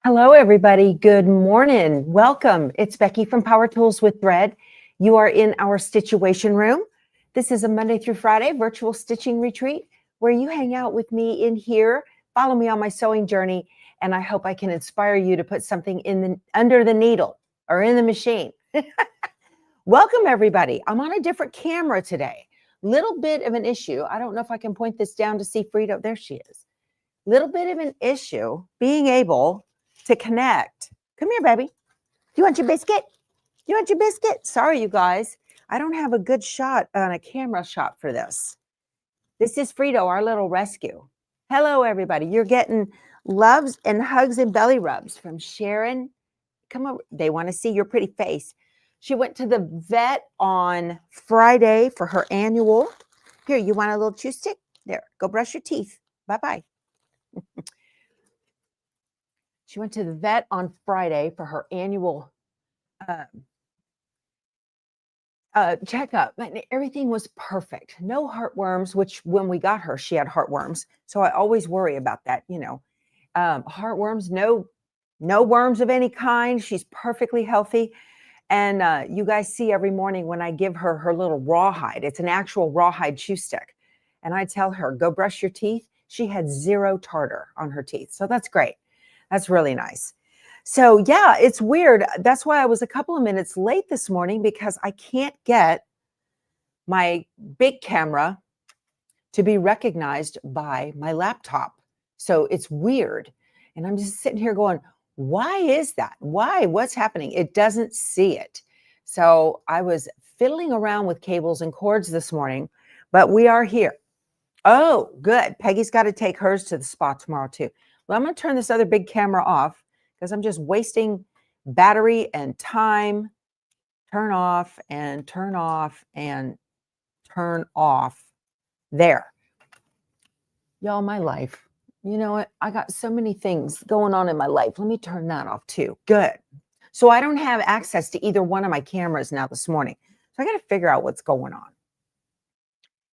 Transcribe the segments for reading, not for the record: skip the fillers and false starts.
Hello, everybody. Good morning. Welcome. It's Becky from Power Tools with Thread. You are in our Stitchuation room. This is a Monday through Friday virtual stitching retreat where you hang out with me in here, follow me on my sewing journey, and I hope I can inspire you to put something under the needle or in the machine. Welcome, everybody. I'm on a different camera today. Little bit of an issue. I don't know if I can point this down to see Frida. There she is. Little bit of an issue being able to connect. Come here, baby. Do you want your biscuit? Do you want your biscuit? Sorry, you guys. I don't have a good shot on a camera shot for this. This is Frito, our little rescue. Hello, everybody. You're getting loves and hugs and belly rubs from Sharon. Come over. They want to see your pretty face. She went to the vet on Friday for her annual. Here, you want a little chew stick? There, go brush your teeth. Bye-bye. She went to the vet on Friday for her annual checkup, and everything was perfect. No heartworms, which when we got her, she had heartworms. So I always worry about that, you know. Heartworms, no worms of any kind. She's perfectly healthy. And you guys see every morning when I give her her little rawhide, it's an actual rawhide chew stick. And I tell her, go brush your teeth. She had 0 tartar on her teeth. So that's great. That's really nice. So yeah, it's weird. That's why I was a couple of minutes late this morning, because I can't get my big camera to be recognized by my laptop. So it's weird. And I'm just sitting here going, why is that? Why? What's happening? It doesn't see it. So I was fiddling around with cables and cords this morning, but we are here. Oh, good. Peggy's got to take hers to the spa tomorrow too. Well, I'm going to turn this other big camera off because I'm just wasting battery and time. Turn off and turn off and turn off. There. Y'all, my life. You know what? I got so many things going on in my life. Let me turn that off too. Good. So I don't have access to either one of my cameras now this morning. So I got to figure out what's going on.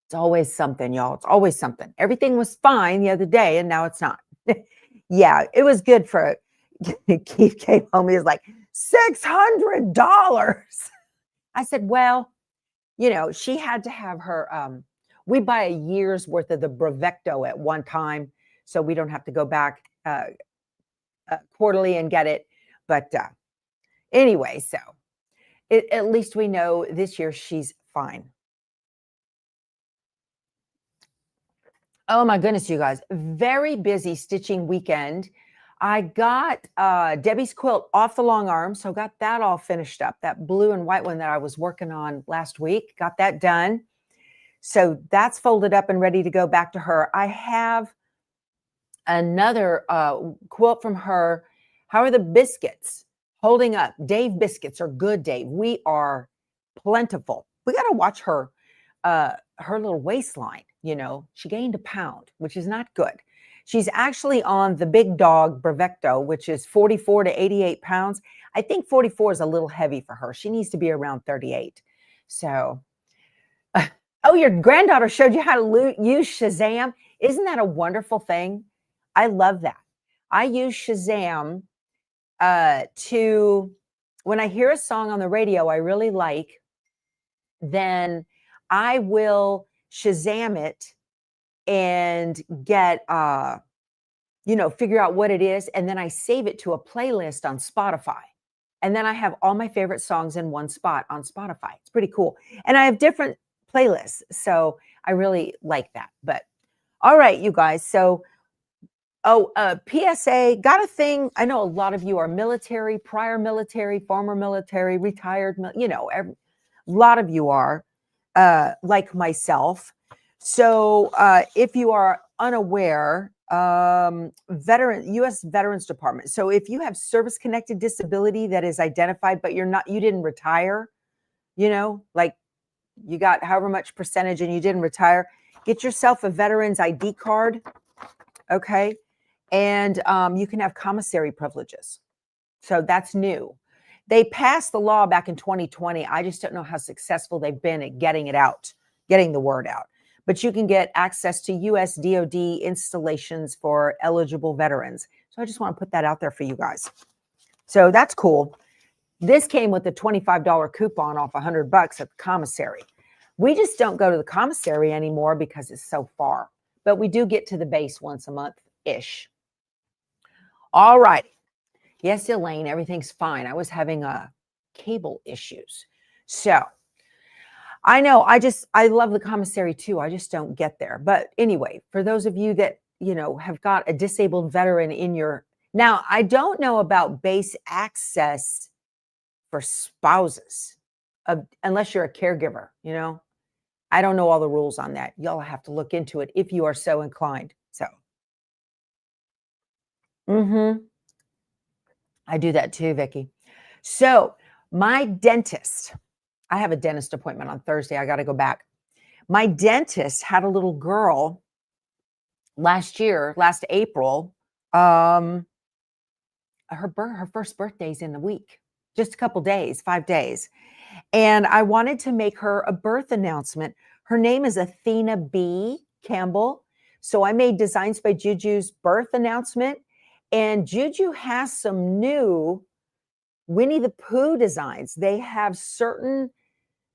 It's always something, y'all. It's always something. Everything was fine the other day, and now it's not. Yeah, it was good for Keith came home. He was like, $600. I said, well, you know, she had to have her, we buy a year's worth of the Bravecto at one time, so we don't have to go back quarterly and get it. But anyway, so at least we know this year she's fine. Oh my goodness, you guys, very busy stitching weekend. I got Debbie's quilt off the long arm, so got that all finished up. That blue and white one that I was working on last week, got that done. So that's folded up and ready to go back to her. I have another quilt from her. How are the biscuits holding up? Dave biscuits are good, Dave. We are plentiful. We got to watch her little waistline. You know, she gained a pound, which is not good. She's actually on the big dog Bravecto, which is 44 to 88 pounds. I think 44 is a little heavy for her. She needs to be around 38. So, oh, your granddaughter showed you how to use Shazam. Isn't that a wonderful thing? I love that. I use Shazam when I hear a song on the radio I really like, then I will Shazam it and get, figure out what it is. And then I save it to a playlist on Spotify. And then I have all my favorite songs in one spot on Spotify. It's pretty cool. And I have different playlists. So I really like that. But all right, you guys. So, PSA, got a thing. I know a lot of you are military, prior military, former military, retired, a lot of you are. Like myself. So if you are unaware, U.S. Veterans Department. So if you have service-connected disability that is identified, but you didn't retire, like you got however much percentage and you didn't retire, get yourself a veteran's ID card, okay? And you can have commissary privileges. So that's new. They passed the law back in 2020. I just don't know how successful they've been at getting it out, getting the word out. But you can get access to U.S. DoD installations for eligible veterans. So I just want to put that out there for you guys. So that's cool. This came with a $25 coupon off $100 at the commissary. We just don't go to the commissary anymore because it's so far, but we do get to the base once a month-ish. All right. Yes, Elaine, everything's fine. I was having cable issues. So I know I love the commissary too. I just don't get there. But anyway, for those of you that, have got a disabled veteran in your, now I don't know about base access for spouses, unless you're a caregiver, I don't know all the rules on that. Y'all have to look into it if you are so inclined. So, I do that too, Vicki. So my dentist, I have a dentist appointment on Thursday. I got to go back. My dentist had a little girl last April. Her first birthday's in a week, just a couple days, 5 days. And I wanted to make her a birth announcement. Her name is Athena B. Campbell. So I made Designs by Juju's birth announcement. And Juju has some new Winnie the Pooh designs. They have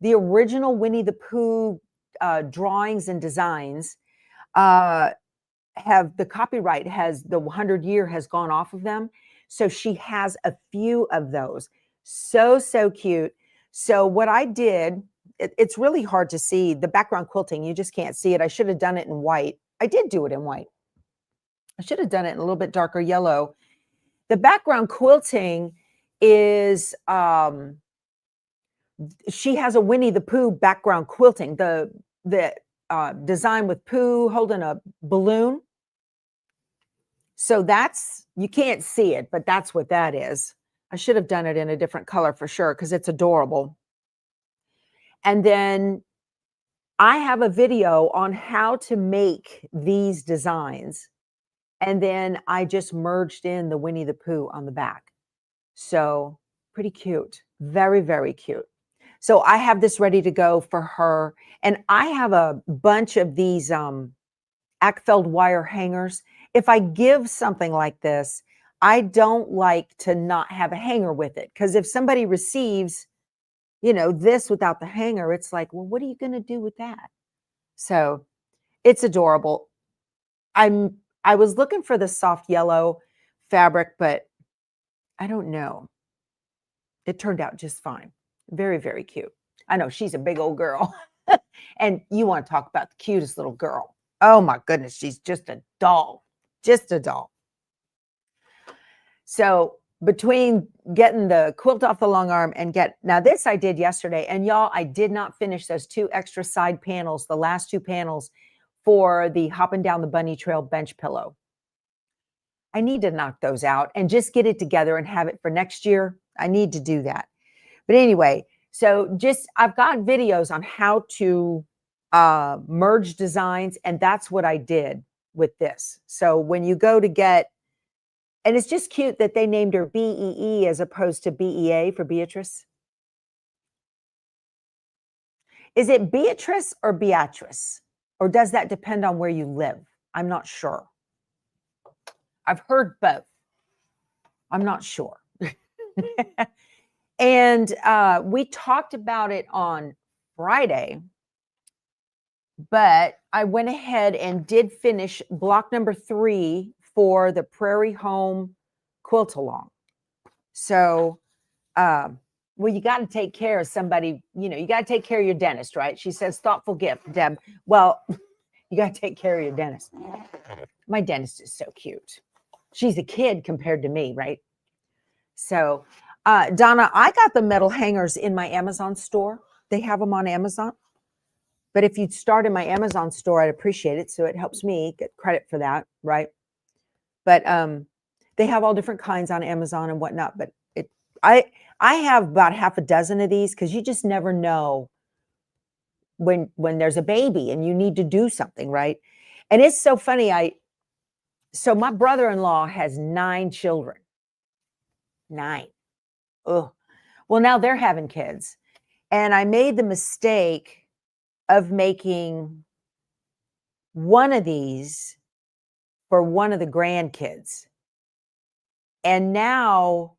the original Winnie the Pooh drawings and designs have the copyright the 100-year has gone off of them. So she has a few of those. So cute. So what I did, it's really hard to see the background quilting. You just can't see it. I should have done it in white. I did do it in white. I should have done it in a little bit darker yellow. The background quilting is, she has a Winnie the Pooh background quilting, the design with Pooh holding a balloon. So you can't see it, but that's what that is. I should have done it in a different color for sure because it's adorable. And then I have a video on how to make these designs. And then I just merged in the Winnie the Pooh on the back. So pretty cute. Very, very cute. So I have this ready to go for her. And I have a bunch of these Ackfeld wire hangers. If I give something like this, I don't like to not have a hanger with it. Because if somebody receives, this without the hanger, it's like, well, what are you going to do with that? So it's adorable. I was looking for the soft yellow fabric, but I don't know. It turned out just fine. Very, very cute. I know she's a big old girl. And you want to talk about the cutest little girl. Oh my goodness, she's just a doll. Just a doll. So between getting the quilt off the long arm and now this I did yesterday, and y'all, I did not finish those 2 extra side panels, the last 2 panels for the Hopping Down the Bunny Trail bench pillow. I need to knock those out and just get it together and have it for next year. I need to do that. But anyway, so I've got videos on how to merge designs, and that's what I did with this. So when you go to and it's just cute that they named her BEE as opposed to BEA for Beatrice. Is it Beatrice or Beatrice? Or does that depend on where you live? I'm not sure. I've heard both. I'm not sure. And we talked about it on Friday, but I went ahead and did finish block number 3 for the Prairie Home quilt along. So, well, you got to take care of somebody, you got to take care of your dentist, right? She says, thoughtful gift, Deb. Well, you got to take care of your dentist. My dentist is so cute. She's a kid compared to me, right? So, Donna, I got the metal hangers in my Amazon store. They have them on Amazon. But if you'd start in my Amazon store, I'd appreciate it. So it helps me get credit for that, right? But they have all different kinds on Amazon and whatnot. But I have about half a dozen of these because you just never know when there's a baby and you need to do something, right? And it's so funny. So my brother-in-law has 9 children. 9. Oh, well, now they're having kids. And I made the mistake of making one of these for one of the grandkids. And now,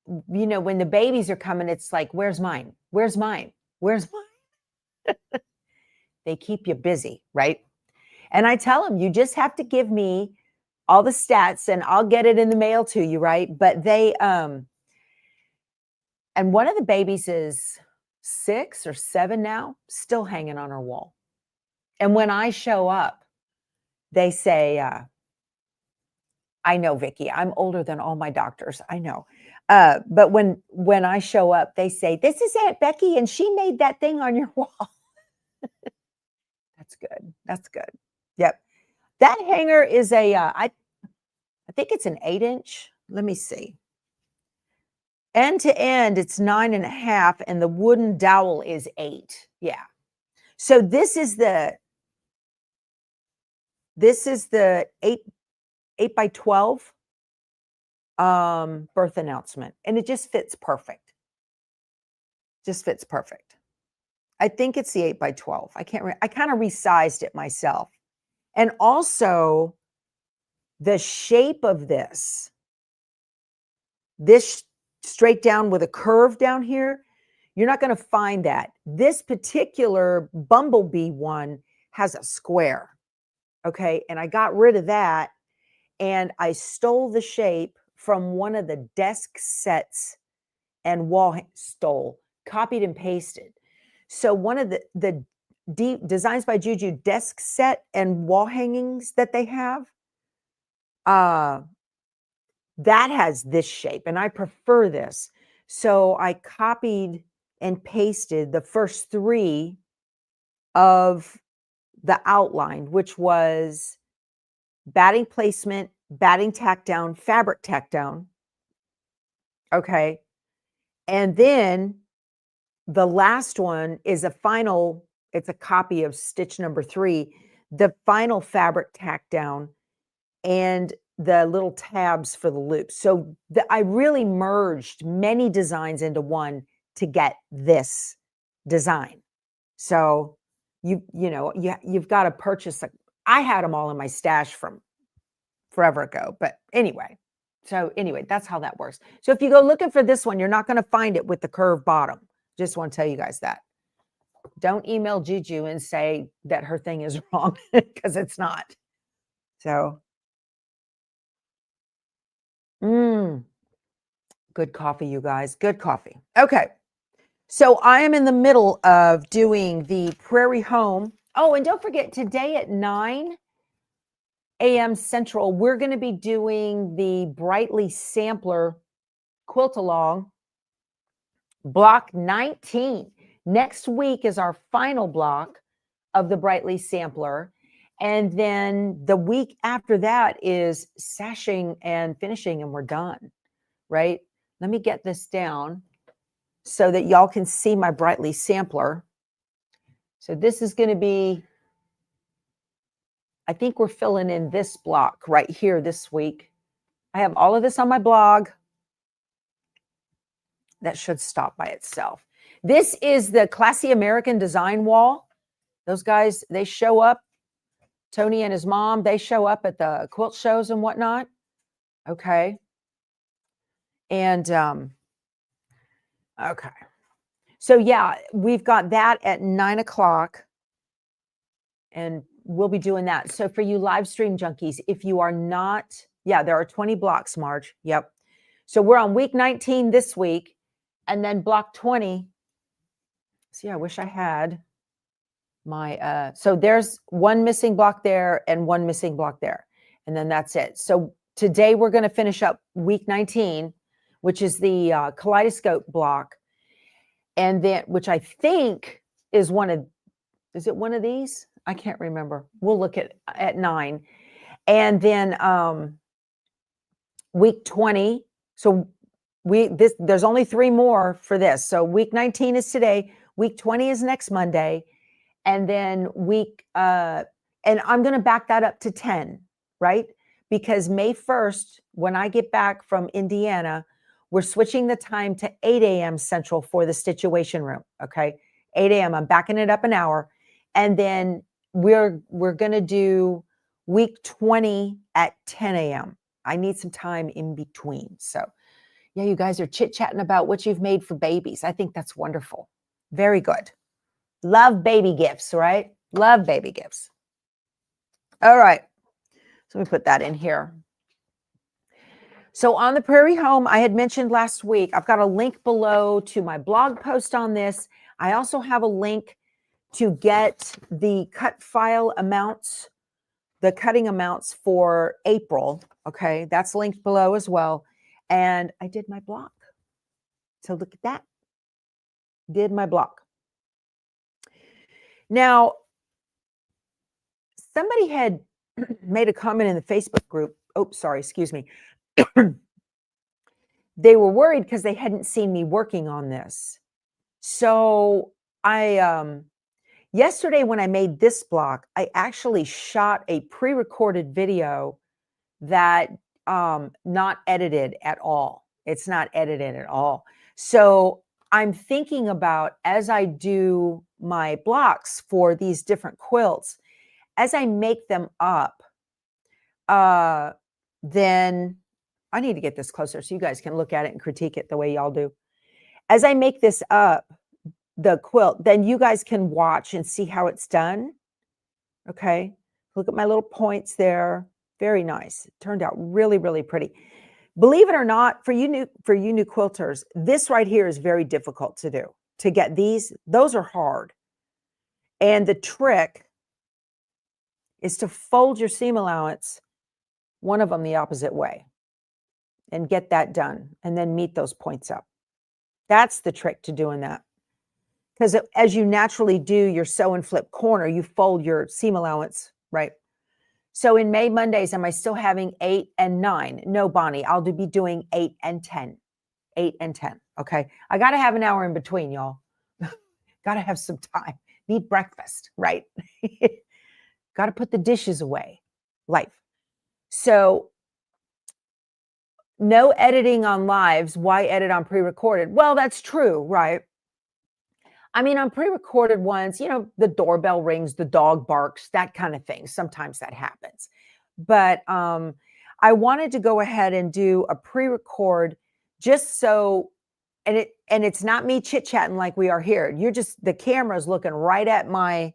you know, when the babies are coming, it's like, where's mine? Where's mine? Where's mine? They keep you busy, right? And I tell them, you just have to give me all the stats and I'll get it in the mail to you, right? But they, and one of the babies is 6 or 7 now, still hanging on her wall. And when I show up, they say, I know, Vicki, I'm older than all my doctors. I know. But when I show up, they say, this is Aunt Becky, and she made that thing on your wall. That's good. That's good. Yep. That hanger is I think it's an 8-inch. Let me see. End to end, it's 9.5, and the wooden dowel is 8. Yeah. So this is the 8 by 12 birth announcement, and it just fits perfect. Just fits perfect. I think it's the 8 by 12. I can't. I kind of resized it myself, and also the shape of this straight down with a curve down here. You're not going to find that. This particular bumblebee one has a square. Okay, and I got rid of that, and I stole the shape from one of the desk sets and copied and pasted. So one of the Designs by Juju desk set and wall hangings that they have, that has this shape, and I prefer this. So I copied and pasted the first 3 of the outline, which was batting placement, batting tack down, fabric tack down. Okay. And then the last one is it's a copy of stitch number 3, the final fabric tack down and the little tabs for the loops. So I really merged many designs into one to get this design. So you've got to purchase I had them all in my stash from forever ago, but anyway. So anyway, that's how that works. So if you go looking for this one, you're not going to find it with the curved bottom. Just want to tell you guys that. Don't email Juju and say that her thing is wrong, because it's not. So, good coffee, you guys. Good coffee. Okay. So I am in the middle of doing the Prairie Home. Oh, and don't forget, today at 9 a.m. Central, we're going to be doing the Brightly Sampler Quilt Along block 19. Next week is our final block of the Brightly Sampler. And then the week after that is sashing and finishing, and we're done, right? Let me get this down so that y'all can see my Brightly Sampler. So this is going to be, I think we're filling in this block right here this week. I have all of this on my blog. That should stop by itself. This is the Classy American Design Wall. Those guys, they show up. Tony and his mom, they show up at the quilt shows and whatnot. Okay. And, okay. So yeah, we've got that at 9 o'clock, and we'll be doing that. So for you live stream junkies, if you are not, there are 20 blocks, Marge. Yep. So we're on week 19 this week, and then block 20. See, I wish I had my, so there's one missing block there and one missing block there. And then that's it. So today we're going to finish up week 19, which is the kaleidoscope block. And then, which I think is is it one of these? I can't remember. We'll look at 9. And then week 20. So there's only 3 more for this. So week 19 is today. Week 20 is next Monday. And then and I'm going to back that up to 10, right? Because May 1st, when I get back from Indiana, we're switching the time to 8 a.m. Central for the Stitchuation room. Okay. 8 a.m. I'm backing it up an hour. And then we're going to do week 20 at 10 a.m. I need some time in between. So yeah, you guys are chit-chatting about what you've made for babies. I think that's wonderful. Very good. Love baby gifts, right? Love baby gifts. All right. So let me put that in here. So on the Prairie Home, I had mentioned last week, I've got a link below to my blog post on this. I also have a link to get the cut file amounts, the cutting amounts for April. Okay, that's linked below as well. And I did my block. So look at that. Did my block. Now, somebody had made a comment in the Facebook group. Oh, sorry, excuse me. They were worried because they hadn't seen me working on this. So I, yesterday when I made this block, I actually shot a pre-recorded video that not edited at all. It's not edited at all. So I'm thinking about, as I do my blocks for these different quilts, as I make them up, then I need to get this closer so you guys can look at it and critique it the way y'all do. As I make this up, the quilt, then you guys can watch and see how it's done. Okay. Look at my little points there. Very nice. It turned out really, really pretty. Believe it or not, for you new quilters, this right here is very difficult to do. To get these, those are hard. And the trick is to fold your seam allowance, one of them the opposite way, and get that done, and then meet those points up. That's the trick to doing that. Because as you naturally do your sew and flip corner, you fold your seam allowance, right? So in May Mondays, am I still having 8 and 9? No, Bonnie, I'll be doing 8 and 10. 8 and 10, okay? I got to have an hour in between, y'all. Got to have some time. Need breakfast, right? Got to put the dishes away. Life. So no editing on lives. Why edit on pre-recorded? Well, that's true, right? I mean, on pre-recorded ones, you know, the doorbell rings, the dog barks, that kind of thing. Sometimes that happens. But I wanted to go ahead and do a pre-record just so, and it's not me chit-chatting like we are here. You're just, the camera's looking right at my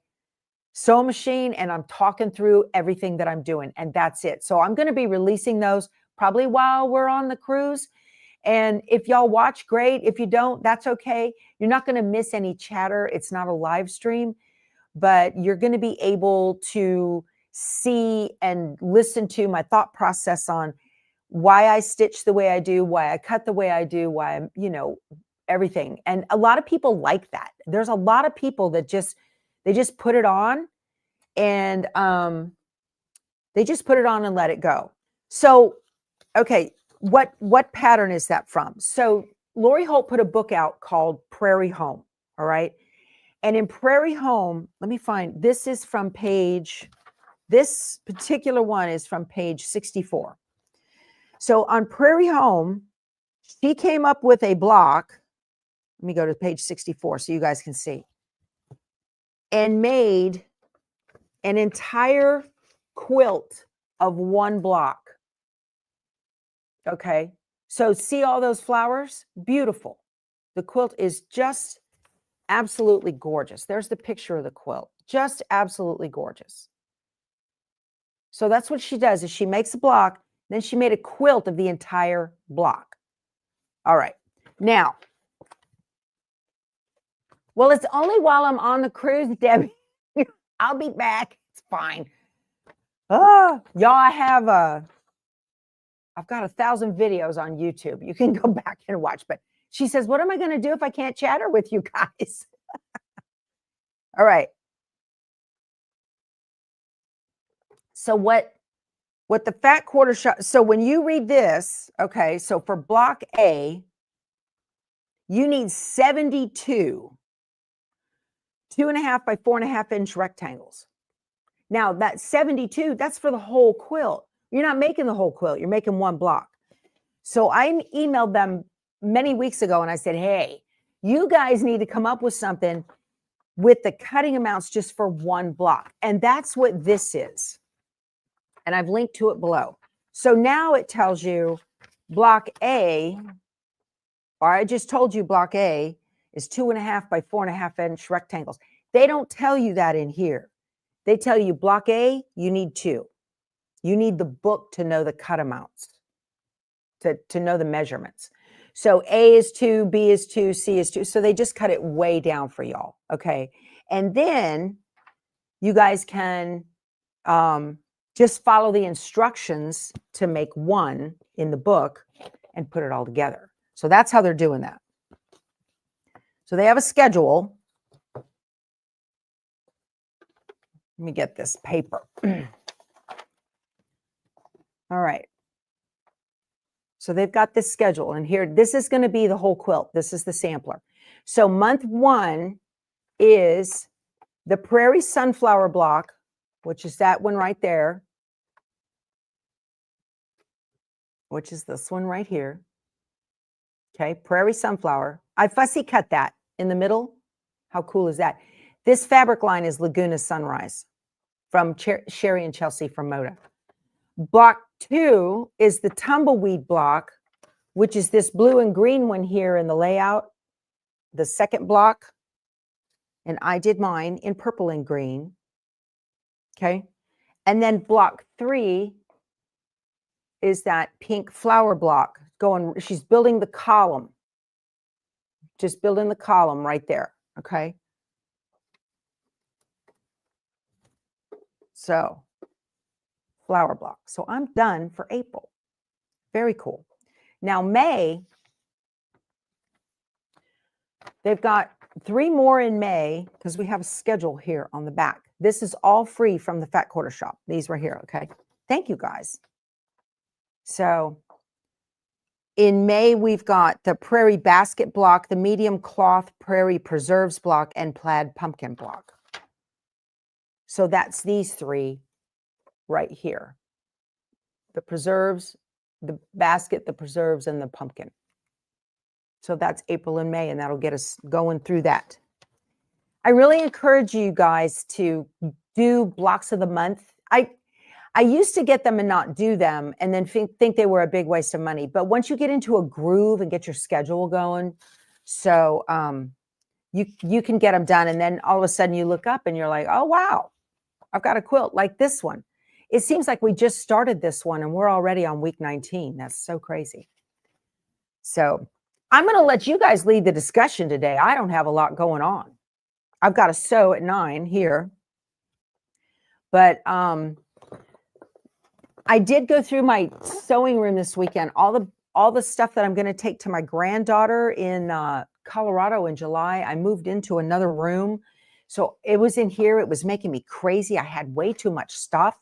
sewing machine and I'm talking through everything that I'm doing, and that's it. So I'm going to be releasing those probably while we're on the cruise. And if y'all watch, great. If you don't, that's okay. You're not going to miss any chatter. It's not a live stream, but you're going to be able to see and listen to my thought process on why I stitch the way I do, why I cut the way I do, why I'm, you know, everything. And a lot of people like that. There's a lot of people that they just put it on and they just put it on and let it go. So, okay. What pattern is that from? So Lori Holt put a book out called Prairie Home. All right. And in Prairie Home, let me find, this is from page, this particular one is from page 64. So on Prairie Home, she came up with a block. Let me go to page 64 so you guys can see. And made an entire quilt of one block. Okay, so see all those flowers? Beautiful. The quilt is just absolutely gorgeous. There's the picture of the quilt. Just absolutely gorgeous. So that's what she does, is she makes a block, then she made a quilt of the entire block. All right. Now, well, it's only while I'm on the cruise, Debbie. I'll be back. It's fine. Y'all, I've got 1,000 videos on YouTube. You can go back and watch. But she says, what am I going to do if I can't chatter with you guys? All right. So what the fat quarter shot, so when you read this, okay, so for block A, you need 72 2.5 by 4.5 inch rectangles. Now that 72, that's for the whole quilt. You're not making the whole quilt. You're making one block. So I emailed them many weeks ago and I said, hey, you guys need to come up with something with the cutting amounts just for one block. And that's what this is. And I've linked to it below. So now it tells you block A, or I just told you block A is 2.5 by 4.5 inch rectangles. They don't tell you that in here. They tell you block A, you need 2. You need the book to know the cut amounts, to know the measurements. So A is 2, B is 2, C is 2. So they just cut it way down for y'all. Okay. And then you guys can just follow the instructions to make 1 in the book and put it all together. So that's how they're doing that. So they have a schedule. Let me get this paper. All right. So they've got this schedule, and here, this is going to be the whole quilt. This is the sampler. So month 1 is the Prairie Sunflower block, which is that one right there, which is this one right here. Okay, Prairie Sunflower. I fussy cut that in the middle. How cool is that? This fabric line is Laguna Sunrise from Sherry and Chelsea from Moda. Block 2 is the Tumbleweed block, which is this blue and green one here in the layout, the second block. And I did mine in purple and green. Okay. And then block 3 is that pink flower block going, she's building the column. Just building the column right there. Okay. So flower block. So I'm done for April. Very cool. Now May, they've got 3 more in May because we have a schedule here on the back. This is all free from the Fat Quarter Shop. These were here. Okay. Thank you guys. So in May, we've got the Prairie Basket block, the medium cloth Prairie Preserves block, and plaid pumpkin block. So that's these 3 right here. The preserves, the basket, the preserves, and the pumpkin. So that's April and May, and that'll get us going through that. I really encourage you guys to do blocks of the month. I used to get them and not do them and then think they were a big waste of money. But once you get into a groove and get your schedule going, so you can get them done. And then all of a sudden you look up and you're like, oh, wow, I've got a quilt like this one. It seems like we just started this one and we're already on week 19. That's so crazy. So I'm going to let you guys lead the discussion today. I don't have a lot going on. I've got to sew at 9 here. But I did go through my sewing room this weekend, all the stuff that I'm going to take to my granddaughter in Colorado in July. I moved into another room. So it was in here. It was making me crazy. I had way too much stuff.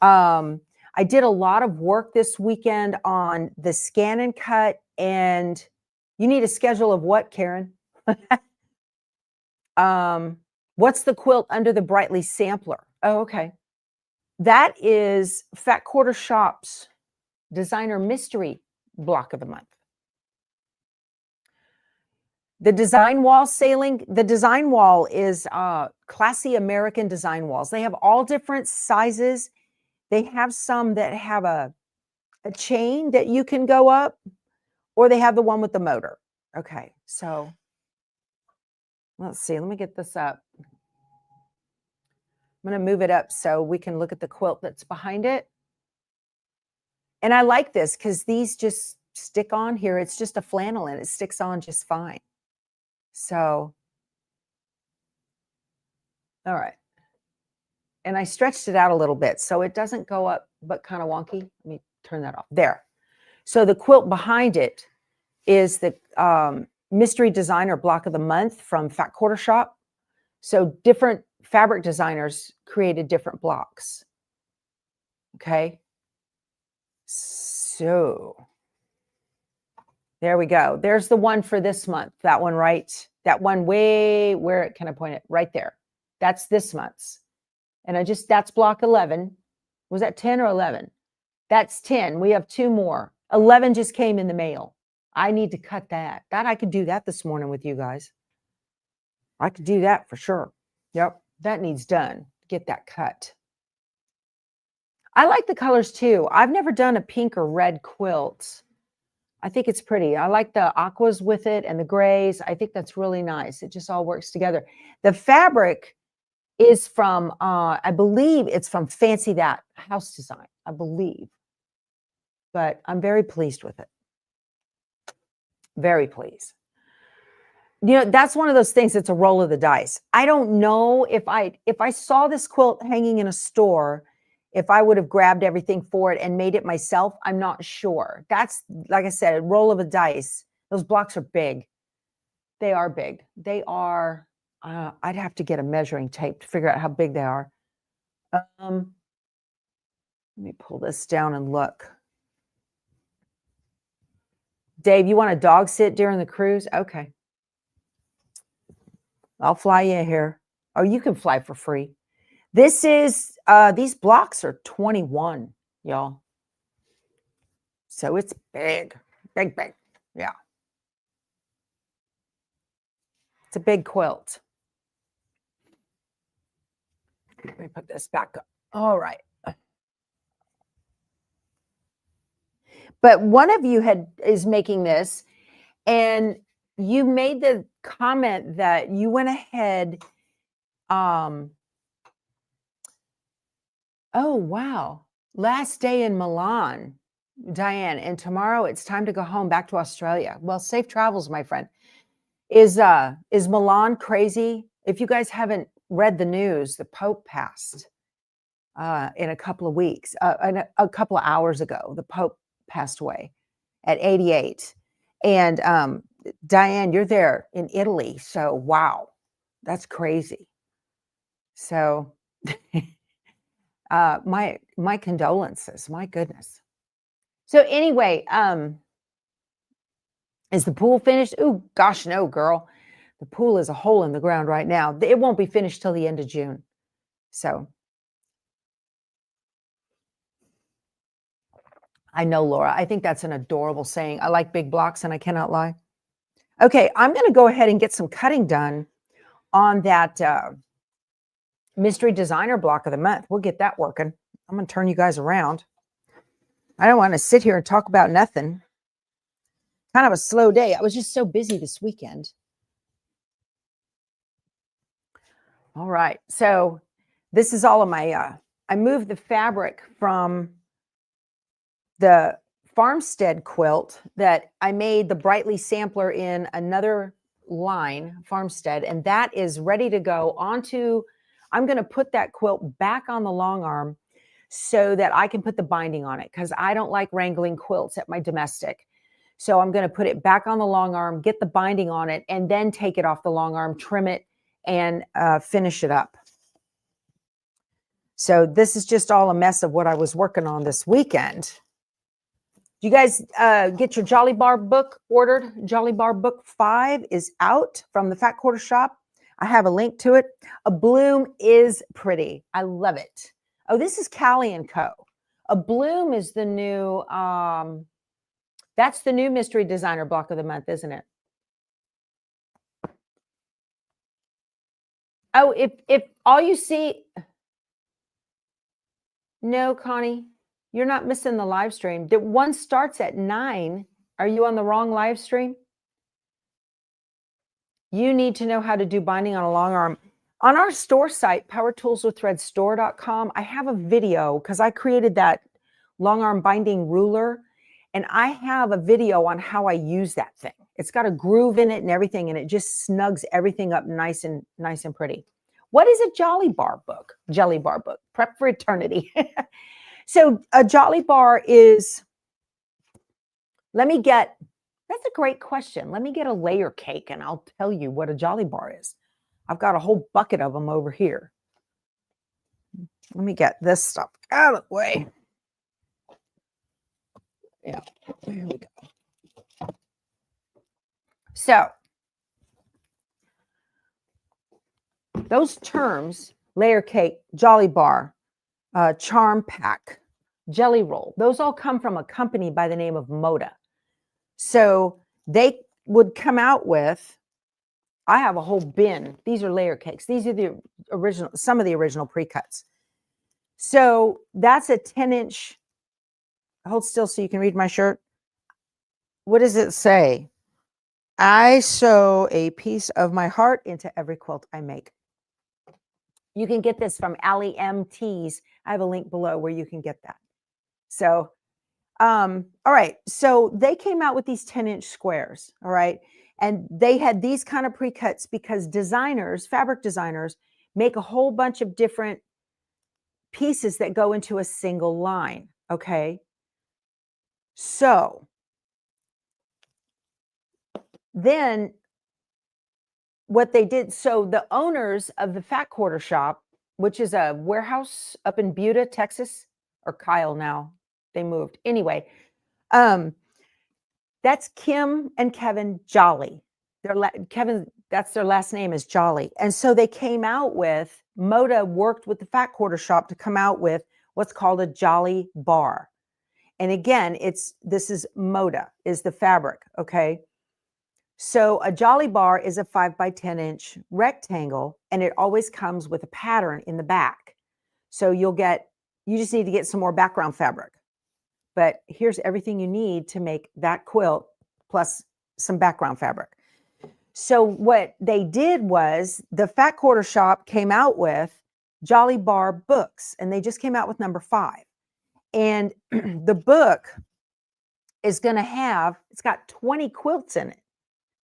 I did a lot of work this weekend on the scan and cut. And you need a schedule of what, Karen? What's the quilt under the Brightly sampler? Oh, okay. That is Fat Quarter Shop's designer mystery block of the month. The design wall sailing, the design wall is classy American design walls. They have all different sizes. They have some that have a chain that you can go up, or they have the one with the motor. Okay, so let's see. Let me get this up. I'm going to move it up so we can look at the quilt that's behind it. And I like this because these just stick on here. It's just a flannel and it sticks on just fine. So, all right. And I stretched it out a little bit so it doesn't go up, but kind of wonky. Let me turn that off. There. So the quilt behind it is the mystery designer block of the month from Fat Quarter Shop. So different fabric designers created different blocks. Okay. So there we go. There's the one for this month. That one, right? That one way, where can I point it? Right there. That's this month's. And that's block 11. Was that 10 or 11? That's 10. We have 2 more. 11 just came in the mail. I need to cut that. I could do that this morning with you guys. I could do that for sure. Yep. That needs done. Get that cut. I like the colors too. I've never done a pink or red quilt. I think it's pretty. I like the aquas with it and the grays. I think that's really nice. It just all works together. The fabric is from, I believe it's from Fancy That House Design, I believe. But I'm very pleased with it. Very pleased. You know, that's one of those things. It's a roll of the dice. I don't know if I saw this quilt hanging in a store, if I would have grabbed everything for it and made it myself. I'm not sure. That's, like I said, a roll of a dice. Those blocks are big. They are big. They are, I'd have to get a measuring tape to figure out how big they are. Let me pull this down and look. Dave, you want to dog sit during the cruise? Okay. I'll fly you here. Oh, you can fly for free. This is, these blocks are 21, y'all. So it's big, big, big. Yeah. It's a big quilt. Let me put this back up. All right. But one of you is making this, and you made the comment that you went ahead. Oh, wow. Last day in Milan, Diane, and tomorrow it's time to go home back to Australia. Well, safe travels, my friend. Is Milan crazy? If you guys haven't read the news, the Pope passed in a couple of weeks, a couple of hours ago. The Pope passed away at 88. And Diane, you're there in Italy. So, wow, that's crazy. So my condolences, my goodness. So anyway, is the pool finished? Oh, gosh, no, girl. The pool is a hole in the ground right now. It won't be finished till the end of June. So I know, Laura. I think that's an adorable saying. I like big blocks and I cannot lie. Okay, I'm going to go ahead and get some cutting done on that mystery designer block of the month. We'll get that working. I'm going to turn you guys around. I don't want to sit here and talk about nothing. Kind of a slow day. I was just so busy this weekend. All right. So this is all of my, I moved the fabric from the Farmstead quilt that I made the Brightly sampler in another line, Farmstead, and that is ready to go onto, I'm going to put that quilt back on the long arm so that I can put the binding on it, because I don't like wrangling quilts at my domestic. So I'm going to put it back on the long arm, get the binding on it, and then take it off the long arm, trim it, and finish it up. So this is just all a mess of what I was working on this weekend. You guys get your Jolly Bar book ordered? Jolly Bar book 5 is out from the Fat Quarter Shop. I have a link to it. A bloom is pretty. I love it. Oh, this is Callie & Co. A bloom is the new, that's the new mystery designer block of the month, isn't it? Oh, if all you see, no, Connie, you're not missing the live stream. The one starts at 9. Are you on the wrong live stream? You need to know how to do binding on a long arm. On our store site, powertoolswiththreadstore.com, I have a video because I created that long arm binding ruler, and I have a video on how I use that thing. It's got a groove in it and everything, and it just snugs everything up nice and pretty. What is a Jolly Bar book? Jelly Bar book. Prep for eternity. So a Jolly Bar is, that's a great question. Let me get a layer cake and I'll tell you what a Jolly Bar is. I've got a whole bucket of them over here. Let me get this stuff out of the way. Yeah, here we go. So those terms, layer cake, Jolly Bar, charm pack, jelly roll, those all come from a company by the name of Moda. So they would come out with, I have a whole bin. These are layer cakes. These are the original, some of the original pre-cuts. So that's a 10-inch. Hold still so you can read my shirt. What does it say? I sew a piece of my heart into every quilt I make. You can get this from Allie M. Tees. I have a link below where you can get that. So, all right. So they came out with these 10-inch squares. All right. And they had these kind of pre-cuts because designers, fabric designers, make a whole bunch of different pieces that go into a single line. Okay. So then what they did, so the owners of the Fat Quarter Shop, which is a warehouse up in Buda, Texas, or Kyle now, they moved. Anyway, that's Kim and Kevin Jolly. Kevin, that's their last name is Jolly. And so they came out with, Moda worked with the Fat Quarter Shop to come out with what's called a Jolly bar. And again, this is Moda, is the fabric, okay? So a Jolly bar is a 5 by 10 inch rectangle, and it always comes with a pattern in the back. So you just need to get some more background fabric. But here's everything you need to make that quilt plus some background fabric. So what they did was the Fat Quarter Shop came out with Jolly Bar books, and they just came out with number 5. And the book is going to have, it's got 20 quilts in it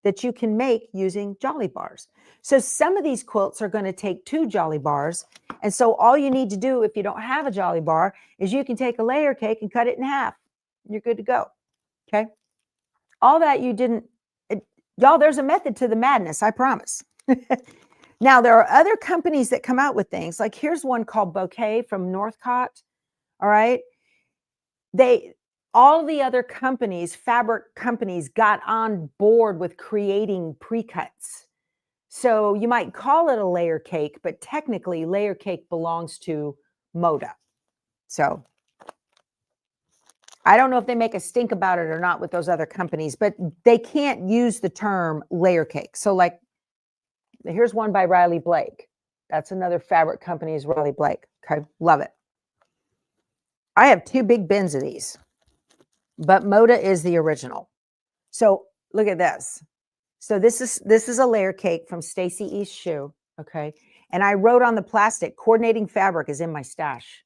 that you can make using Jolly Bars. So some of these quilts are going to take 2 Jolly Bars. And so all you need to do if you don't have a Jolly Bar is you can take a layer cake and cut it in half. You're good to go. Okay. All that you didn't, y'all, there's a method to the madness, I promise. Now, there are other companies that come out with things. Like here's one called Bouquet from Northcott. All right. All the other companies, fabric companies, got on board with creating pre-cuts. So you might call it a layer cake, but technically layer cake belongs to Moda. So I don't know if they make a stink about it or not with those other companies, but they can't use the term layer cake. So like, here's one by Riley Blake. That's another fabric company is Riley Blake. Okay, love it. I have 2 big bins of these, but Moda is the original. So look at this. So this is a layer cake from Stacy East Shoe. Okay. And I wrote on the plastic, coordinating fabric is in my stash,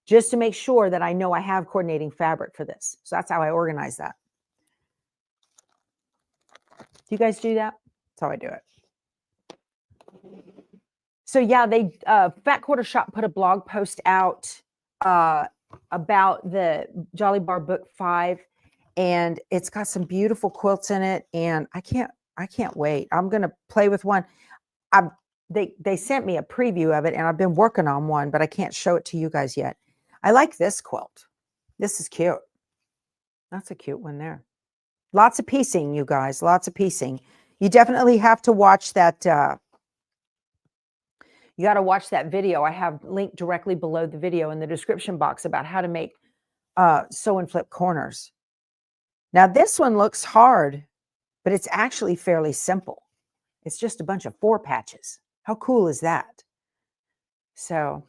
just to make sure that I know I have coordinating fabric for this. So that's how I organize that. Do you guys do that? That's how I do it. So yeah, they Fat Quarter Shop put a blog post out about the Jolly Bar Book 5, and it's got some beautiful quilts in it, and I can't wait. I'm gonna play with one. They sent me a preview of it, and I've been working on one, but I can't show it to you guys yet. I like this quilt. This is cute. That's a cute one there. Lots of piecing, you guys. Lots of piecing. You definitely have to watch that. You got to watch that video. I have linked directly below the video in the description box about how to make sew and flip corners. Now this one looks hard, but it's actually fairly simple. It's just a bunch of 4 patches. How cool is that? So,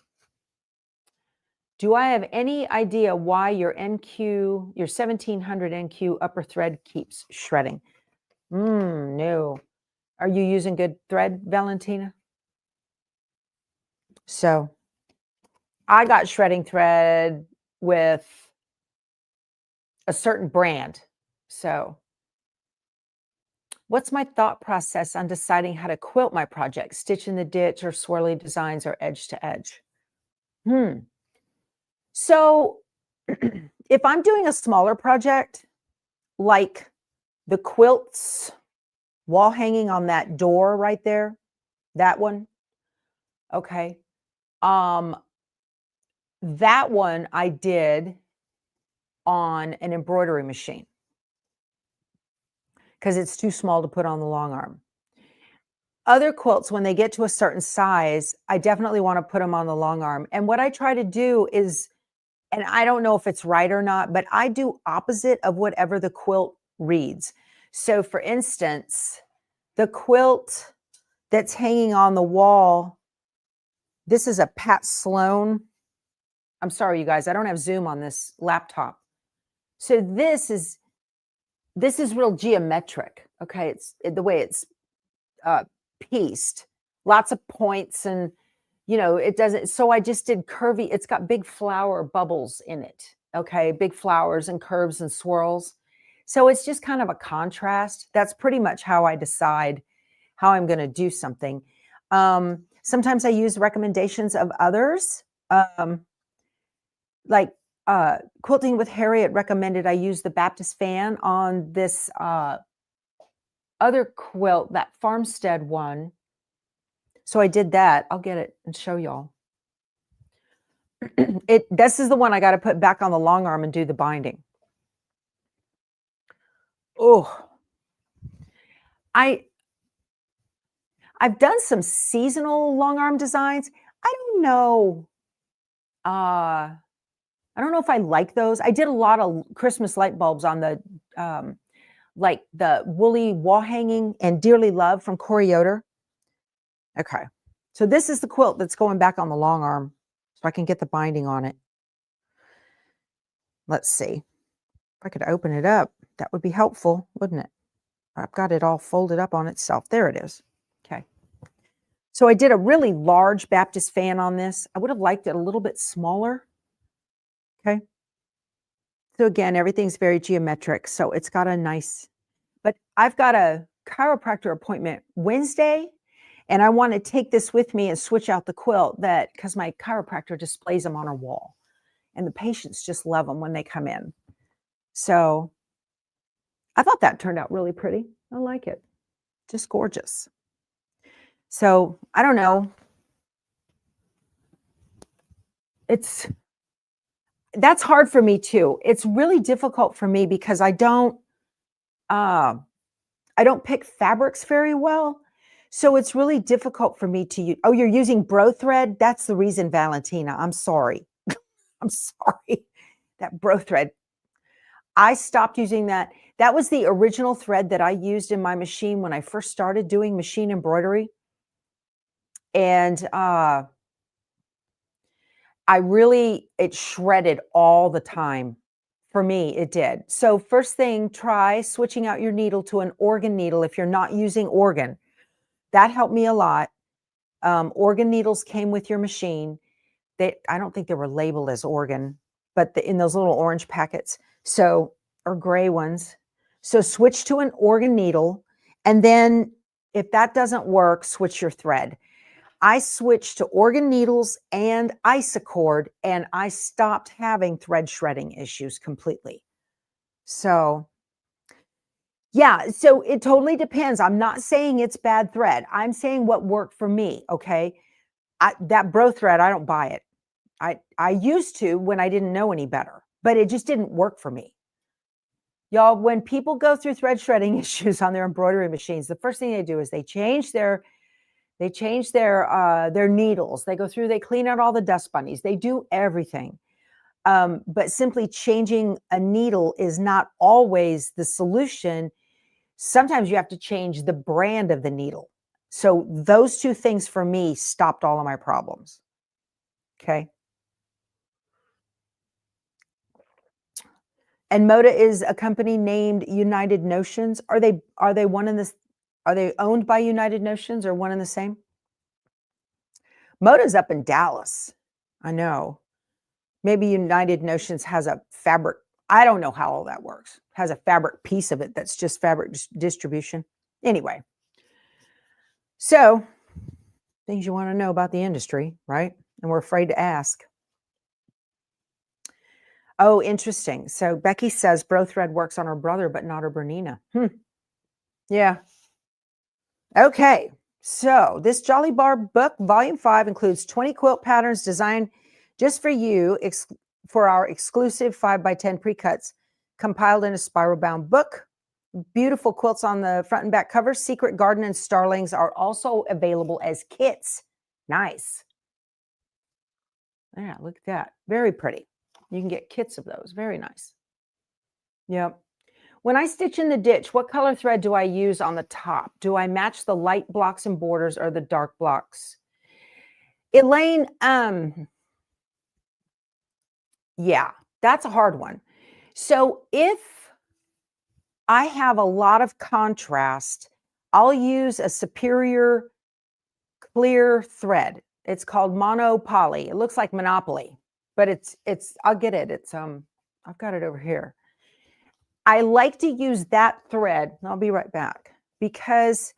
do I have any idea why your 1700 NQ upper thread keeps shredding? No. Are you using good thread, Valentina? So, I got shredding thread with a certain brand. So, what's my thought process on deciding how to quilt my project? Stitch in the ditch or swirly designs or edge to edge? So if I'm doing a smaller project, like the quilts wall hanging on that door right there, that one, okay. That one I did on an embroidery machine because it's too small to put on the long arm. Other quilts, when they get to a certain size, I definitely want to put them on the long arm. And what I try to do is, and I don't know if it's right or not, but I do opposite of whatever the quilt reads. So for instance, the quilt that's hanging on the wall, this is a Pat Sloan I'm sorry, you guys, I don't have Zoom on this laptop. So this is real geometric. Okay, it's the way it's pieced, lots of points, and it doesn't. So I just did curvy. It's got big flower bubbles in it. Okay, big flowers and curves and swirls. So it's just kind of a contrast. That's pretty much how I decide how I'm going to do something. Sometimes I use recommendations of others. Like Quilting with Harriet recommended I use the Baptist fan on this other quilt, that farmstead one. So I did that. I'll get it and show y'all. This is the one I got to put back on the long arm and do the binding. Oh, I've done some seasonal long arm designs. I don't know. I don't know if I like those. I did a lot of Christmas light bulbs on the like the woolly wall hanging and Dearly Loved from Corey Yoder. Okay. So this is the quilt that's going back on the long arm so I can get the binding on it. Let's see. If I could open it up, that would be helpful, wouldn't it? I've got it all folded up on itself. There it is. Okay. So I did a really large Baptist fan on this. I would have liked it a little bit smaller. Okay. So again, everything's very geometric. So it's got a nice, but I've got a chiropractor appointment Wednesday, and I want to take this with me and switch out the quilt because my chiropractor displays them on her wall, and the patients just love them when they come in. So I thought that turned out really pretty. I like it. Just gorgeous. So I don't know. That's hard for me too. It's really difficult for me because I don't pick fabrics very well. So it's really difficult for me to use. Oh, you're using bro thread? That's the reason, Valentina. I'm sorry. I'm sorry. That bro thread. I stopped using that. That was the original thread that I used in my machine when I first started doing machine embroidery. And it shredded all the time. For me, it did. So first thing, try switching out your needle to an organ needle if you're not using organ. That helped me a lot. Organ needles came with your machine. I don't think they were labeled as organ, but in those little orange packets, or gray ones. So switch to an organ needle, and then if that doesn't work, switch your thread. I switched to organ needles and Isacord, and I stopped having thread shredding issues completely. So yeah, so it totally depends. I'm not saying it's bad thread. I'm saying what worked for me, okay? That bro thread, I don't buy it. I used to when I didn't know any better, but it just didn't work for me. Y'all, when people go through thread shredding issues on their embroidery machines, the first thing they do is they change their needles. They go through, they clean out all the dust bunnies. They do everything. But simply changing a needle is not always the solution. Sometimes you have to change the brand of the needle. So those two things for me stopped all of my problems. Okay. And Moda is a company named United Notions. Are they one in this? Are they owned by United Notions or one and the same? Moda's up in Dallas. I know. Maybe United Notions has a fabric. I don't know how all that works. Has a fabric piece of it that's just fabric distribution. Anyway. So, things you want to know about the industry, right? And we're afraid to ask. Oh, interesting. So Becky says bro thread works on her brother, but not her Bernina. Yeah. Okay. So this Jolly Bar book, volume 5, includes 20 quilt patterns designed just for you for our exclusive 5x10 pre-cuts, compiled in a spiral bound book. Beautiful quilts on the front and back covers. Secret Garden and Starlings are also available as kits. Nice. Yeah, look at that. Very pretty. You can get kits of those. Very nice. Yep. When I stitch in the ditch, what color thread do I use on the top? Do I match the light blocks and borders or the dark blocks? Elaine, Yeah, that's a hard one. So if I have a lot of contrast, I'll use a superior clear thread. It's called monopoly. It looks like Monopoly, but I'll get it. I've got it over here. I like to use that thread. I'll be right back because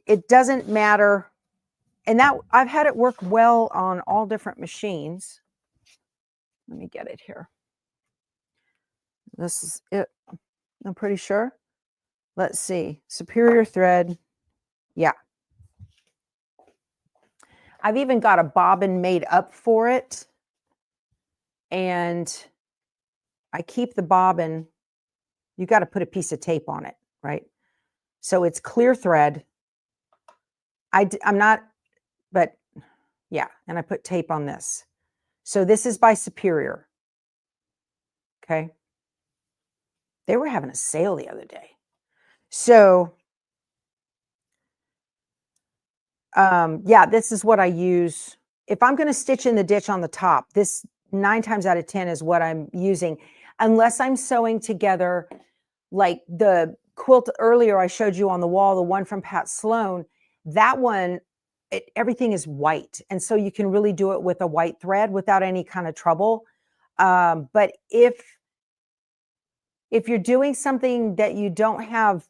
it doesn't matter. And that I've had it work well on all different machines. Let me get it here. This is it. I'm pretty sure. Let's see. Superior thread. Yeah. I've even got a bobbin made up for it. And I keep the bobbin. You got to put a piece of tape on it, right? So it's clear thread. I'm not, but yeah. And I put tape on this. So this is by Superior. Okay. They were having a sale the other day. So, yeah, this is what I use. If I'm going to stitch in the ditch on the top, this 9 times out of 10 is what I'm using, unless I'm sewing together like the quilt earlier I showed you on the wall, the one from Pat Sloan. That one, everything is white. And so you can really do it with a white thread without any kind of trouble. But if you're doing something that you don't have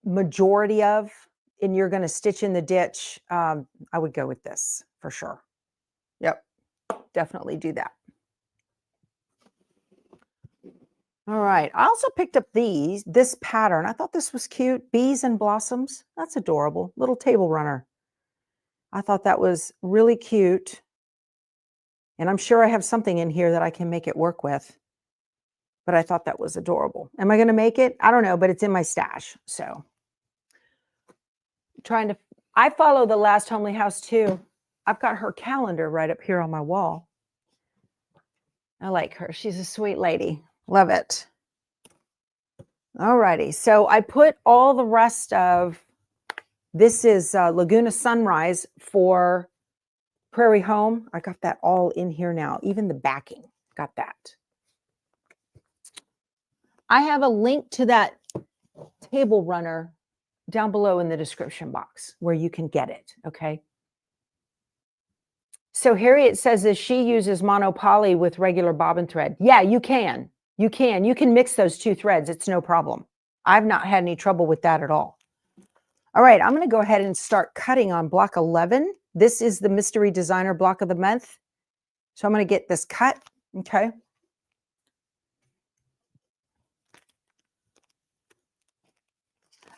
majority of, and you're going to stitch in the ditch, I would go with this for sure. Yep, definitely do that. All right, I also picked up this pattern. I thought this was cute. Bees and blossoms. That's adorable. Little table runner. I thought that was really cute. And I'm sure I have something in here that I can make it work with. But I thought that was adorable. Am I going to make it? I don't know, but it's in my stash. So I follow the Last Homely House too. I've got her calendar right up here on my wall. I like her. She's a sweet lady. Love it. All righty. So I put all the rest of, this is Laguna Sunrise for Prairie Home. I got that all in here now. Even the backing, got that. I have a link to that table runner down below in the description box where you can get it, okay? So Harriet says that she uses monopoly with regular bobbin thread. Yeah, you can. You can mix those two threads. It's no problem. I've not had any trouble with that at all. All right, I'm going to go ahead and start cutting on block 11. This is the Mystery Designer block of the month. So I'm going to get this cut, okay?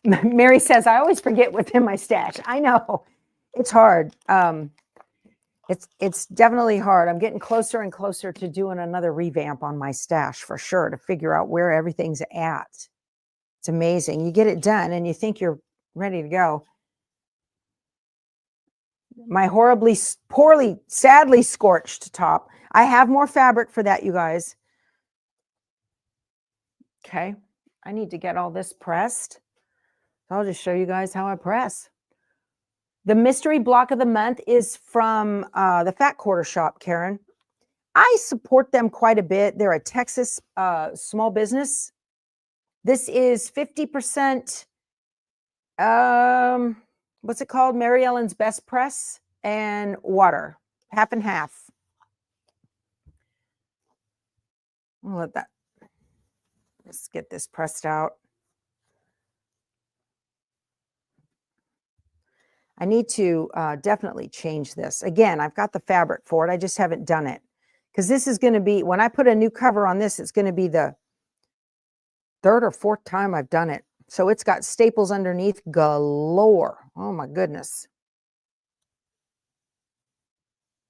Mary says, I always forget what's in my stash. I know. It's hard. It's definitely hard. I'm getting closer and closer to doing another revamp on my stash for sure, to figure out where everything's at. It's amazing. You get it done and you think you're ready to go. My poorly, sadly scorched top. I have more fabric for that, you guys. Okay. I need to get all this pressed. I'll just show you guys how I press. The mystery block of the month is from the Fat Quarter Shop, Karen. I support them quite a bit. They're a Texas small business. This is 50%, what's it called? Mary Ellen's Best Press and water, half and half. I'll let that, let's get this pressed out. I need to definitely change this. Again, I've got the fabric for it. I just haven't done it. Because this is going to be, when I put a new cover on this, it's going to be the 3rd or 4th time I've done it. So it's got staples underneath galore. Oh my goodness.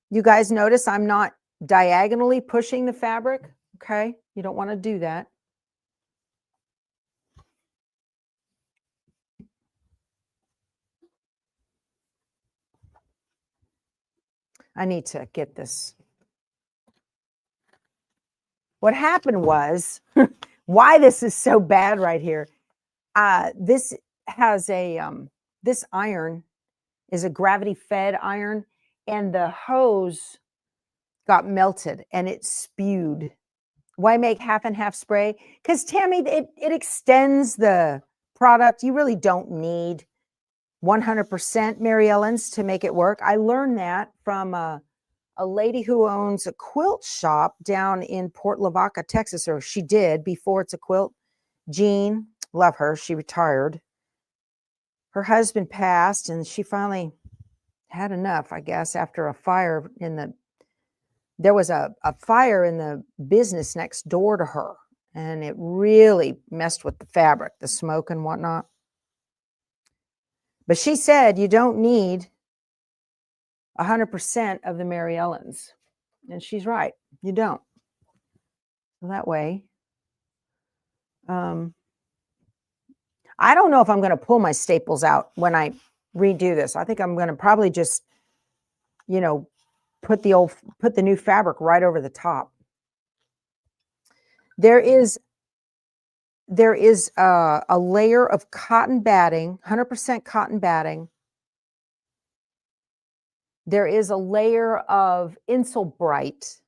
You guys notice I'm not diagonally pushing the fabric. Okay. You don't want to do that. I need to get this. What happened was, why this is so bad right here. This has a, this iron is a gravity fed iron, and the hose got melted and it spewed. Why make half and half spray? Because Tammy, it extends the product. You really don't need 100% Mary Ellen's to make it work. I learned that from a lady who owns a quilt shop down in Port Lavaca, Texas, or she did before it's a quilt. Jean, love her. She retired. Her husband passed and she finally had enough, I guess, after a fire there was a fire in the business next door to her, and it really messed with the fabric, the smoke and whatnot. But she said you don't need 100% of the Mary Ellen's, and she's right. You don't. So that way, I don't know if I'm going to pull my staples out when I redo this. I think I'm going to probably just, put the new fabric right over the top. There is a layer of cotton batting, 100% cotton batting. There is a layer of Insulbright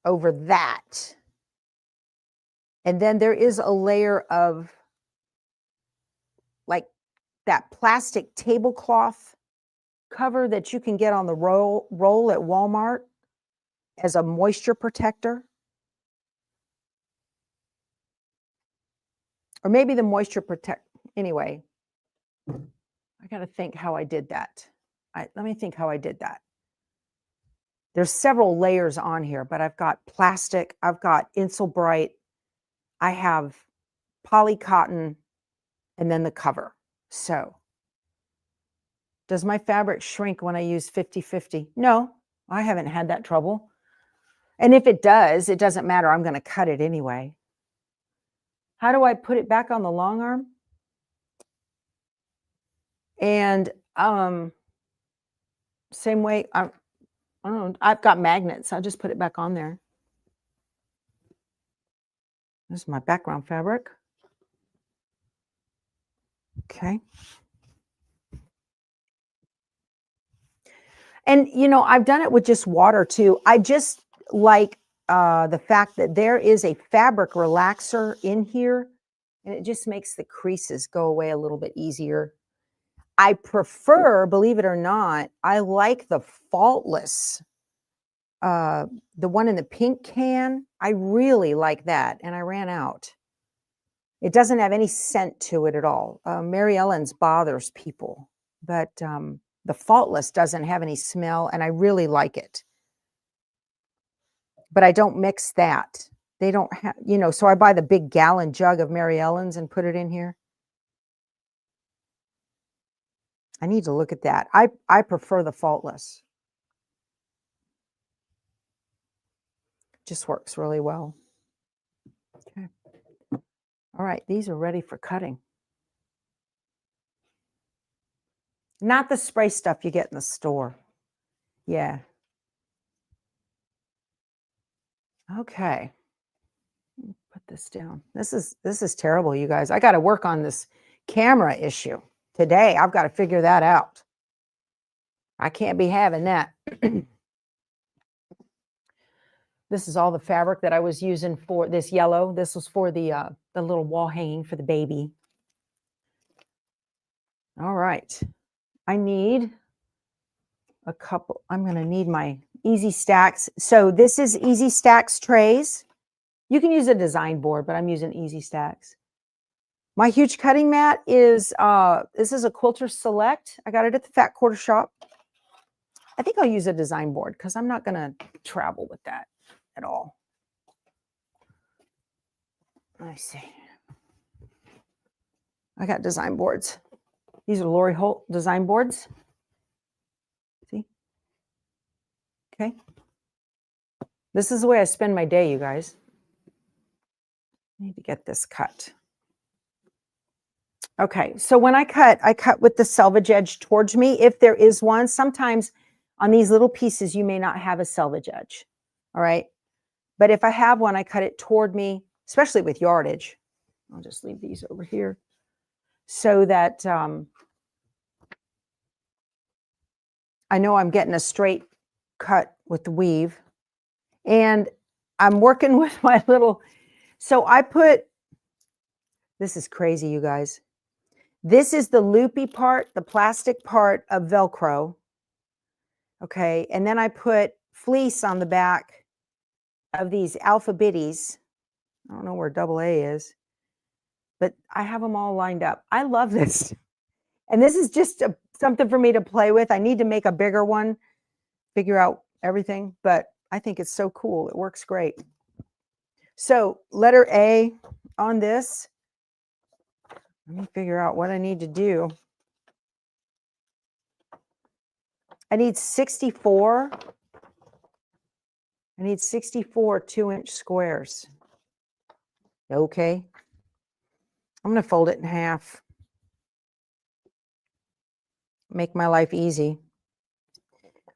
over that. And then there is a layer of like that plastic tablecloth cover that you can get on the roll at Walmart as a moisture protector. Or maybe the moisture protect. Anyway, I got to think how I did that. Let me think how I did that. There's several layers on here, but I've got plastic, I've got Insulbright, I have poly cotton, and then the cover. So, does my fabric shrink when I use 50-50? No, I haven't had that trouble. And if it does, it doesn't matter. I'm going to cut it anyway. How do I put it back on the long arm? And same way, I don't know, I've got magnets. I'll just put it back on there. This is my background fabric. Okay. And, I've done it with just water too. I just like the fact that there is a fabric relaxer in here, and it just makes the creases go away a little bit easier. I prefer, believe it or not, I like the Faultless, the one in the pink can. I really like that, and I ran out. It doesn't have any scent to it at all. Mary Ellen's bothers people, but the Faultless doesn't have any smell, and I really like it. But I don't mix that. They don't have, so I buy the big gallon jug of Mary Ellen's and put it in here. I need to look at that. I prefer the Faultless. Just works really well. Okay. All right, these are ready for cutting. Not the spray stuff you get in the store. Yeah. Okay. Put this down. This is terrible, you guys. I got to work on this camera issue today. I've got to figure that out. I can't be having that. This is all the fabric that I was using for this yellow. This was for the little wall hanging for the baby. All right. I need a couple. I'm going to need my Easy Stacks. So this is Easy Stacks trays. You can use a design board, but I'm using Easy Stacks. My huge cutting mat is, this is a Quilter Select. I got it at the Fat Quarter Shop. I think I'll use a design board because I'm not going to travel with that at all. Let me see. I got design boards. These are Lori Holt design boards. See? Okay. This is the way I spend my day, you guys. I need to get this cut. Okay, so when I cut with the selvage edge towards me, if there is one. Sometimes on these little pieces, you may not have a selvage edge, all right? But if I have one, I cut it toward me, especially with yardage. I'll just leave these over here so that I know I'm getting a straight cut with the weave. And I'm working with my little, so I put, this is crazy, you guys. This is the loopy part, the plastic part of Velcro. Okay, and then I put fleece on the back of these alpha bitties. I don't know where double A is, but I have them all lined up. I love this. And this is just something for me to play with. I need to make a bigger one, figure out everything, but I think it's so cool. It works great. So letter A on this, let me figure out what I need to do. I need 64. I need 64 2-inch squares. Okay. I'm going to fold it in half. Make my life easy.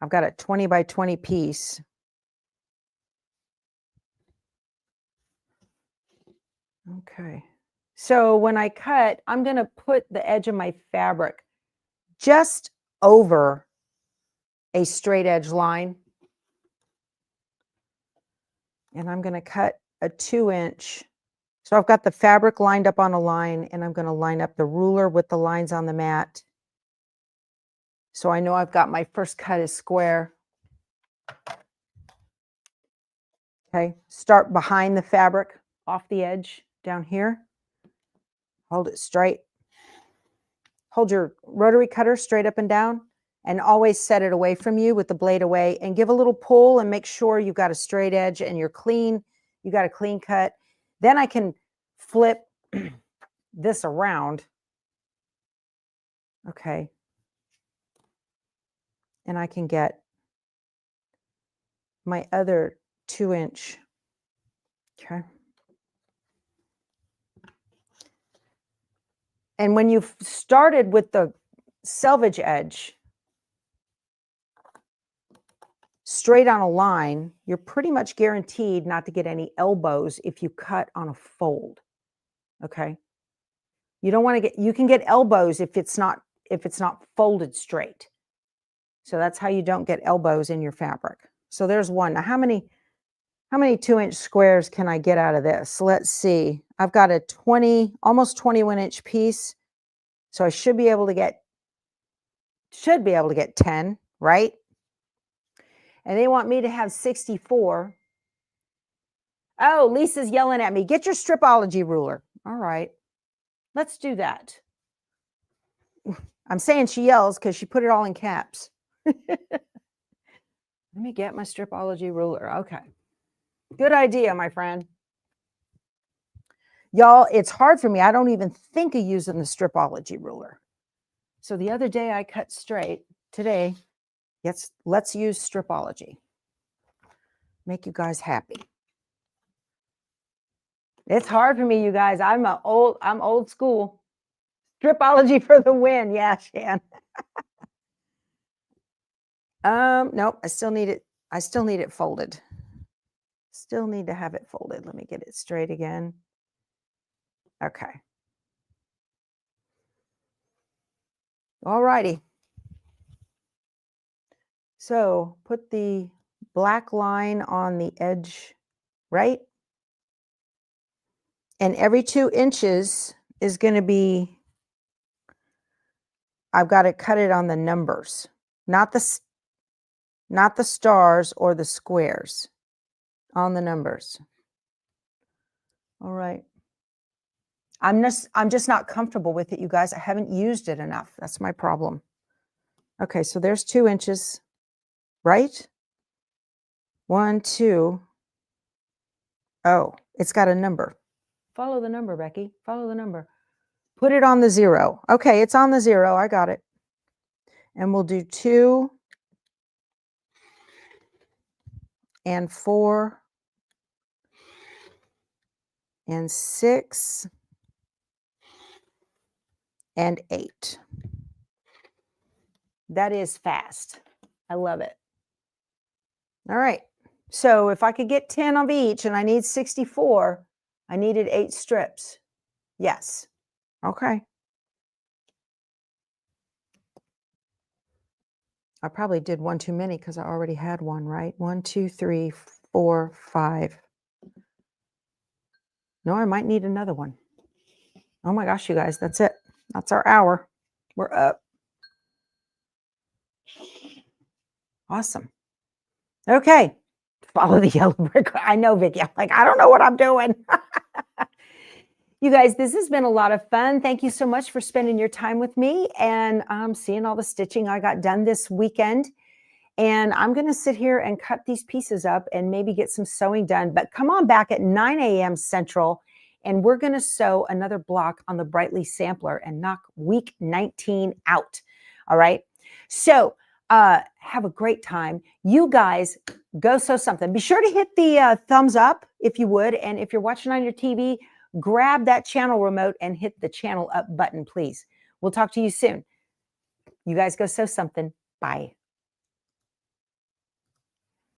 I've got a 20 by 20 piece. Okay. So when I cut, I'm going to put the edge of my fabric just over a straight edge line. And I'm going to cut a 2-inch. So I've got the fabric lined up on a line, and I'm going to line up the ruler with the lines on the mat. So I know I've got my first cut is square. Okay, start behind the fabric, off the edge, down here. Hold it straight. Hold your rotary cutter straight up and down, and always set it away from you with the blade away, and give a little pull and make sure you've got a straight edge and you're clean. You got a clean cut. Then I can flip this around. Okay. And I can get my other 2-inch. Okay. And when you've started with the selvage edge straight on a line, you're pretty much guaranteed not to get any elbows if you cut on a fold. Okay. You don't want to get, you can get elbows if it's not folded straight. So that's how you don't get elbows in your fabric. So there's one. Now, how many 2-inch squares can I get out of this? Let's see. I've got a almost 21-inch piece. So I should be able to get 10, right? And they want me to have 64. Oh, Lisa's yelling at me. Get your stripology ruler. All right. Let's do that. I'm saying she yells because she put it all in caps. Let me get my stripology ruler. Okay. Good idea, my friend. Y'all, it's hard for me. I don't even think of using the stripology ruler. So the other day I cut straight. Today, let's use stripology. Make you guys happy. It's hard for me, you guys. I'm old school. Stripology for the win. Yeah, Shan. Nope, I still need it folded. Still need to have it folded. Let me get it straight again. Okay. All righty. So put the black line on the edge, right? And every 2 inches is going to be, I've got to cut it on the numbers, not the stars or the squares, on the numbers. All right. I'm just not comfortable with it, you guys. I haven't used it enough. That's my problem. Okay, so there's 2 inches, right? 1, 2. Oh, it's got a number. Follow the number, Becky. Follow the number. Put it on the 0. Okay, it's on the 0. I got it. And we'll do 2 and 4 and 6 and 8. That is fast. I love it. All right. So if I could get 10 of each and I need 64, I needed 8 strips. Yes. Okay. I probably did one too many because I already had one, right? 1, 2, 3, 4, 5. No, I might need another one. Oh my gosh, you guys, that's it. That's our hour. We're up. Awesome. Okay. Follow the yellow brick. I know, Vicki. I'm like, I don't know what I'm doing. You guys, this has been a lot of fun. Thank you so much for spending your time with me and seeing all the stitching I got done this weekend. And I'm going to sit here and cut these pieces up and maybe get some sewing done. But come on back at 9 a.m. Central, and we're going to sew another block on the Brightly sampler and knock week 19 out. All right. So have a great time. You guys go sew something. Be sure to hit the thumbs up if you would. And if you're watching on your TV, grab that channel remote and hit the channel up button, please. We'll talk to you soon. You guys go sew something. Bye.